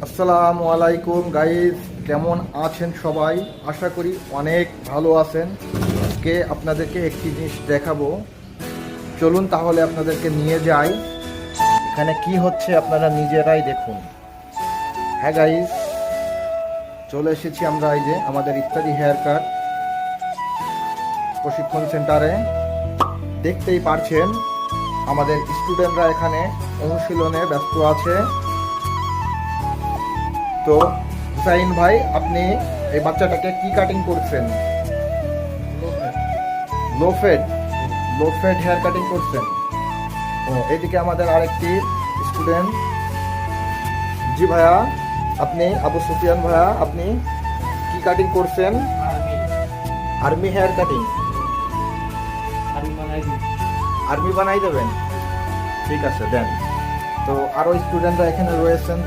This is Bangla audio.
আসসালামু আলাইকুম গাইস, কেমন আছেন সবাই? আশা করি অনেক ভালো আছেন। আজকে আপনাদেরকে একটি জিনিস দেখাবো, চলুন তাহলে আপনাদেরকে নিয়ে যাই। এখানে কি হচ্ছে আপনারা নিজেরাই দেখুন। হ্যাঁ গাইস, চলে এসেছি আমরা এই যে আমাদের ইত্যাদি হেয়ার কাট প্রশিক্ষণ সেন্টারে। দেখতেই পারছেন আমাদের স্টুডেন্টরা এখানে অনুশীলনে ব্যস্ত আছে। তো হুসাইন ভাই, আপনি এই বাচ্চাটাকে কি কাটিং করছেন? লো ফেড হেয়ার কাটিং করছেন। ও, এইদিকে আমাদের আরেকটি স্টুডেন্ট। জি ভাইয়া, আপনি আবু সুফিয়ান ভাইয়া, আপনি কি কাটিং করছেন? Army hair cutting. আর্মি বানাই দেবেন? ঠিক আছে, দেন। তো আরো স্টুডেন্টরা এখানে রয়েছেন।